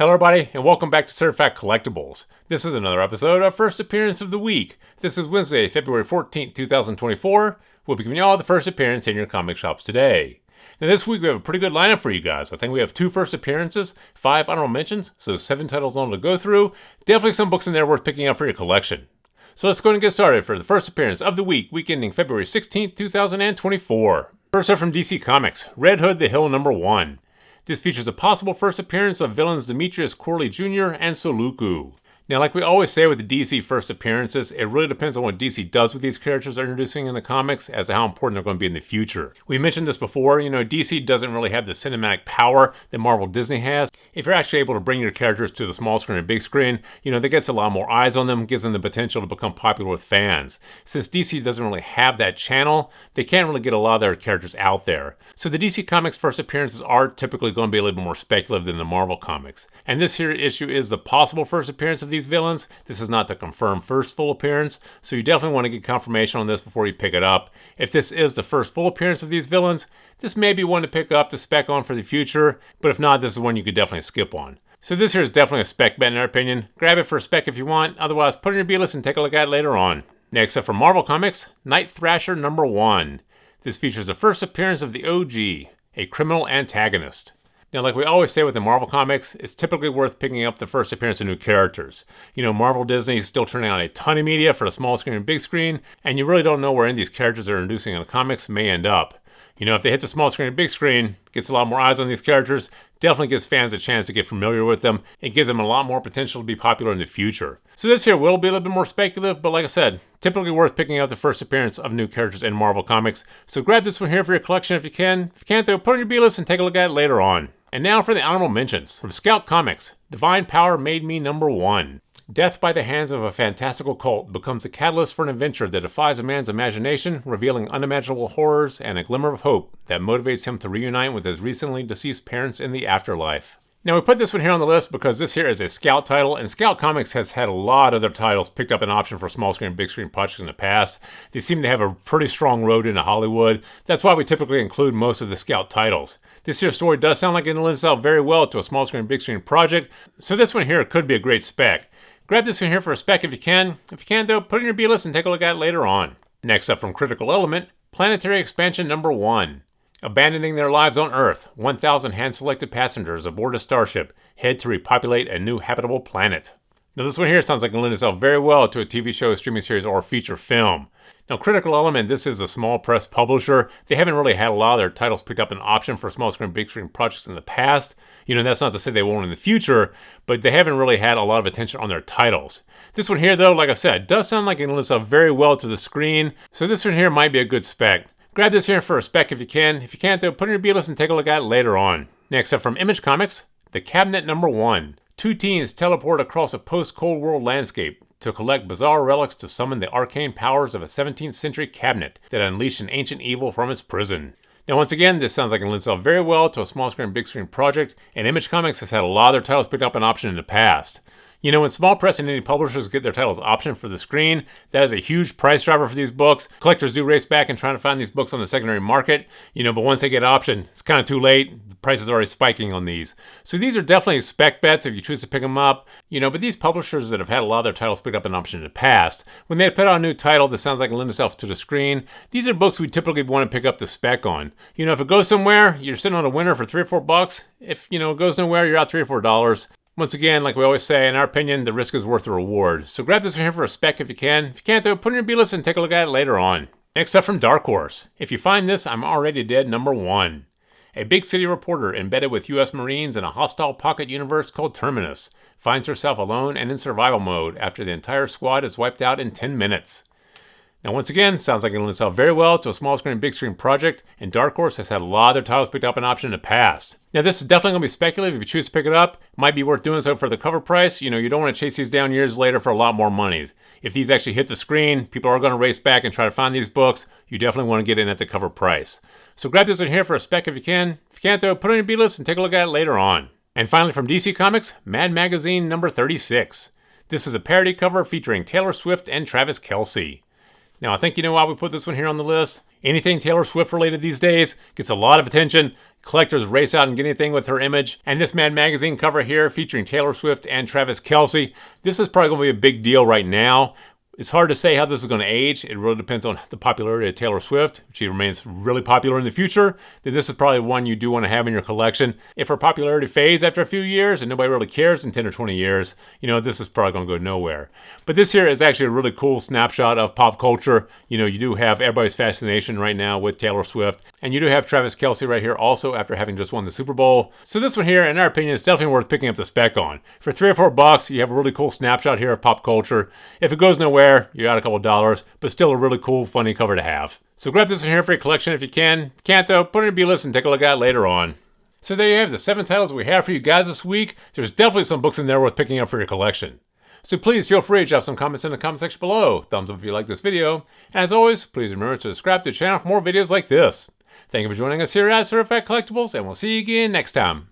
Hello everybody, and welcome back to Certified Collectibles. This is another episode of First Appearance of the Week. This is Wednesday, February 14th, 2024. We'll be giving you all the first appearance in your comic shops today. Now this week we have a pretty good lineup for you guys. I think we have 2 first appearances, 5 honorable mentions, so 7 titles on to go through. Definitely some books in there worth picking up for your collection. So let's go ahead and get started for the first appearance of the week ending February 16th, 2024. First up from DC Comics, Red Hood the Hill #1. This features a possible first appearance of villains Demetrius Corley Jr. and Soluku. Now, like we always say with the DC first appearances, it really depends on what DC does with these characters they're introducing in the comics as to how important they're going to be in the future. We mentioned this before, DC doesn't really have the cinematic power that Marvel Disney has. If you're actually able to bring your characters to the small screen or big screen, that gets a lot more eyes on them, gives them the potential to become popular with fans. Since DC doesn't really have that channel, they can't really get a lot of their characters out there. So the DC Comics first appearances are typically going to be a little bit more speculative than the Marvel Comics. And this here issue is the possible first appearance of these villains. This is not the confirmed first full appearance, so you definitely want to get confirmation on this before you pick it up. If this is the first full appearance of these villains, this may be one to pick up to spec on for the future, but if not, this is one you could definitely skip on. So this here is definitely a spec bet in our opinion. Grab it for a spec if you want, otherwise put it in your B-list and take a look at it later on. Next up from Marvel Comics, Night Thrasher #1. This features the first appearance of the OG, a criminal antagonist. Now, like we always say with the Marvel Comics, it's typically worth picking up the first appearance of new characters. Marvel Disney is still turning out a ton of media for the small screen and big screen, and you really don't know where any of these characters they're introducing in the comics may end up. If they hit the small screen and big screen, gets a lot more eyes on these characters, definitely gives fans a chance to get familiar with them, and gives them a lot more potential to be popular in the future. So this here will be a little bit more speculative, but like I said, typically worth picking up the first appearance of new characters in Marvel Comics. So grab this one here for your collection if you can. If you can't, though, put it on your B-list and take a look at it later on. And now for the honorable mentions. From Scout Comics, Divine Power Made Me #1. Death by the hands of a fantastical cult becomes a catalyst for an adventure that defies a man's imagination, revealing unimaginable horrors and a glimmer of hope that motivates him to reunite with his recently deceased parents in the afterlife. Now we put this one here on the list because this here is a Scout title, and Scout Comics has had a lot of their titles picked up an option for small screen and big screen projects in the past. They seem to have a pretty strong road into Hollywood. That's why we typically include most of the Scout titles. This here story does sound like it lends itself very well to a small screen and big screen project, so this one here could be a great spec. Grab this one here for a spec if you can. If you can't, though, put it in your B-list and take a look at it later on. Next up from Critical Element, Planetary Expansion #1. Abandoning their lives on Earth, 1,000 hand-selected passengers aboard a starship head to repopulate a new habitable planet. Now this one here sounds like it lends itself very well to a TV show, streaming series, or feature film. Now Critical Element, this is a small press publisher. They haven't really had a lot of their titles picked up an option for small screen, big screen projects in the past. That's not to say they won't in the future, but they haven't really had a lot of attention on their titles. This one here though, like I said, does sound like it lends itself very well to the screen, so this one here might be a good spec. Grab this here for a spec if you can. If you can't, though, put it in your B-list and take a look at it later on. Next up from Image Comics, The Cabinet #1. 2 teens teleport across a post-Cold War landscape to collect bizarre relics to summon the arcane powers of a 17th century cabinet that unleashed an ancient evil from its prison. Now once again, this sounds like it lends itself very well to a small screen, big screen project, and Image Comics has had a lot of their titles picked up an option in the past. When small press and indie publishers get their titles optioned for the screen, that is a huge price driver for these books. Collectors do race back and try to find these books on the secondary market, but once they get optioned, it's kind of too late. The price is already spiking on these. So these are definitely spec bets if you choose to pick them up, but these publishers that have had a lot of their titles picked up an option in the past, when they put out a new title that sounds like it lends itself to the screen, these are books we typically want to pick up the spec on. If it goes somewhere, you're sitting on a winner for $3 or $4. If, it goes nowhere, you're out $3 or $4. Once again, like we always say, in our opinion, the risk is worth the reward. So grab this one here for a spec if you can. If you can't, though, put it in your B-list and take a look at it later on. Next up from Dark Horse, If You Find This, I'm Already Dead #1. A big city reporter embedded with U.S. Marines in a hostile pocket universe called Terminus finds herself alone and in survival mode after the entire squad is wiped out in 10 minutes. Now once again, sounds like it lends itself very well to a small screen, big screen project, and Dark Horse has had a lot of their titles picked up an option in the past. Now this is definitely going to be speculative. If you choose to pick it up, it might be worth doing so for the cover price. You don't want to chase these down years later for a lot more money. If these actually hit the screen, people are going to race back and try to find these books. You definitely want to get in at the cover price. So grab this one here for a spec if you can. If you can't, though, put it on your B-list and take a look at it later on. And finally from DC Comics, Mad Magazine #36. This is a parody cover featuring Taylor Swift and Travis Kelce. Now, I think you know why we put this one here on the list. Anything Taylor Swift related these days gets a lot of attention. Collectors race out and get anything with her image. And this Mad Magazine cover here featuring Taylor Swift and Travis Kelce, this is probably going to be a big deal right now. It's hard to say how this is going to age. It really depends on the popularity of Taylor Swift. If she remains really popular in the future, then this is probably one you do want to have in your collection. If her popularity fades after a few years and nobody really cares in 10 or 20 years, this is probably going to go nowhere. But this here is actually a really cool snapshot of pop culture. You do have everybody's fascination right now with Taylor Swift. And you do have Travis Kelce right here also after having just won the Super Bowl. So this one here, in our opinion, is definitely worth picking up the spec on. For $3 or $4, you have a really cool snapshot here of pop culture. If it goes nowhere, you got a couple dollars, but still a really cool, funny cover to have. So grab this one here for your collection if you can. Can't though, put it in your list and take a look at it later on. So there you have the 7 titles we have for you guys this week. There's definitely some books in there worth picking up for your collection. So please feel free to drop some comments in the comment section below. Thumbs up if you like this video. And as always, please remember to subscribe to the channel for more videos like this. Thank you for joining us here at Certified Collectibles, and we'll see you again next time.